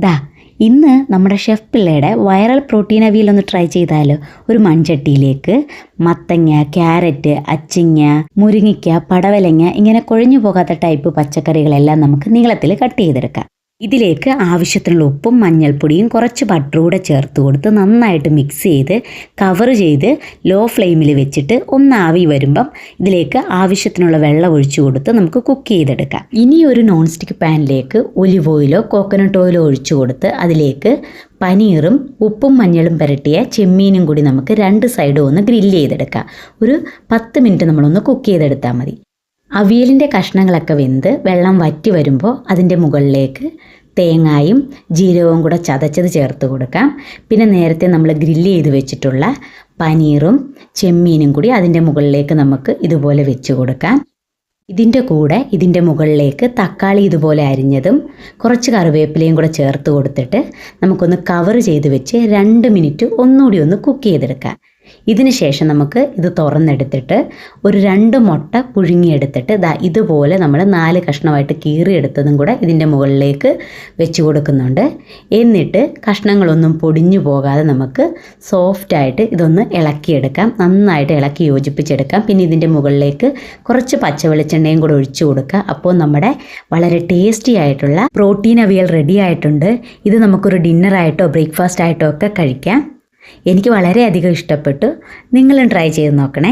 ദാ ഇന്ന് നമ്മുടെ ഷെഫ് പിള്ളയുടെ വൈറൽ പ്രോട്ടീൻ അവിയൽ ഒന്ന് ട്രൈ ചെയ്താലോ. ഒരു മൺചട്ടിയിലേക്ക് മത്തങ്ങ, ക്യാരറ്റ്, അച്ചിങ്ങ, മുരിങ്ങയ്ക്ക, പടവലങ്ങ ഇങ്ങനെ കുഴഞ്ഞു പോകാത്ത ടൈപ്പ് പച്ചക്കറികളെല്ലാം നമുക്ക് നീളത്തിൽ കട്ട് ചെയ്തെടുക്കാം. ഇതിലേക്ക് ആവശ്യത്തിനുള്ള ഉപ്പും മഞ്ഞൾപ്പൊടിയും കുറച്ച് ബട്ടറും കൂടെ ചേർത്ത് കൊടുത്ത് നന്നായിട്ട് മിക്സ് ചെയ്ത് കവർ ചെയ്ത് ലോ ഫ്ലെയിമിൽ വെച്ചിട്ട് ഒന്ന് ആവി വരുമ്പം ഇതിലേക്ക് ആവശ്യത്തിനുള്ള വെള്ളം ഒഴിച്ചു കൊടുത്ത് നമുക്ക് കുക്ക് ചെയ്തെടുക്കാം. ഇനി ഒരു നോൺ സ്റ്റിക്ക് പാനിലേക്ക് ഒലിവ് ഓയിലോ കോക്കനട്ട് ഓയിലോ ഒഴിച്ചു കൊടുത്ത് അതിലേക്ക് പനീറും ഉപ്പും മഞ്ഞളും പുരട്ടിയ ചെമ്മീനും കൂടി നമുക്ക് രണ്ട് സൈഡും ഒന്ന് ഗ്രില്ല് ചെയ്തെടുക്കാം. ഒരു 10 മിനിറ്റ് നമ്മളൊന്ന് കുക്ക് ചെയ്തെടുത്താൽ മതി. അവിയലിൻ്റെ കഷ്ണങ്ങളൊക്കെ വെന്ത് വെള്ളം വറ്റി വരുമ്പോൾ അതിൻ്റെ മുകളിലേക്ക് തേങ്ങായും ജീരകവും കൂടെ ചതച്ചത് ചേർത്ത് കൊടുക്കാം. പിന്നെ നേരത്തെ നമ്മൾ ഗ്രില്ല് ചെയ്ത് വെച്ചിട്ടുള്ള പനീറും ചെമ്മീനും കൂടി അതിൻ്റെ മുകളിലേക്ക് നമുക്ക് ഇതുപോലെ വെച്ച് കൊടുക്കാം. ഇതിൻ്റെ കൂടെ ഇതിൻ്റെ മുകളിലേക്ക് തക്കാളി ഇതുപോലെ അരിഞ്ഞതും കുറച്ച് കറിവേപ്പിലയും കൂടെ ചേർത്ത് കൊടുത്തിട്ട് നമുക്കൊന്ന് കവർ ചെയ്ത് വെച്ച് 2 മിനിറ്റ് ഒന്നുകൂടി ഒന്ന് കുക്ക് ചെയ്തെടുക്കാം. ഇതിന് ശേഷം നമുക്ക് ഇത് തുറന്നെടുത്തിട്ട് ഒരു 2 മുട്ട പുഴുങ്ങിയെടുത്തിട്ട് ഇതുപോലെ നമ്മൾ 4 കഷ്ണമായിട്ട് കീറിയെടുത്തതും കൂടെ ഇതിൻ്റെ മുകളിലേക്ക് വെച്ച് കൊടുക്കുന്നുണ്ട്. എന്നിട്ട് കഷ്ണങ്ങളൊന്നും പൊടിഞ്ഞു പോകാതെ നമുക്ക് സോഫ്റ്റായിട്ട് ഇതൊന്ന് ഇളക്കിയെടുക്കാം. നന്നായിട്ട് ഇളക്കി യോജിപ്പിച്ചെടുക്കാം. പിന്നെ ഇതിൻ്റെ മുകളിലേക്ക് കുറച്ച് പച്ച വെളിച്ചെണ്ണയും കൂടെ ഒഴിച്ചു കൊടുക്കുക. അപ്പോൾ നമ്മുടെ വളരെ ടേസ്റ്റി ആയിട്ടുള്ള പ്രോട്ടീൻ അവിയൽ റെഡി ആയിട്ടുണ്ട്. ഇത് നമുക്കൊരു ഡിന്നറായിട്ടോ ബ്രേക്ക്ഫാസ്റ്റ് ആയിട്ടോ ഒക്കെ കഴിക്കാം. എനിക്ക് വളരെയധികം ഇഷ്ടപ്പെട്ടു. നിങ്ങളും ട്രൈ ചെയ്ത് നോക്കണേ.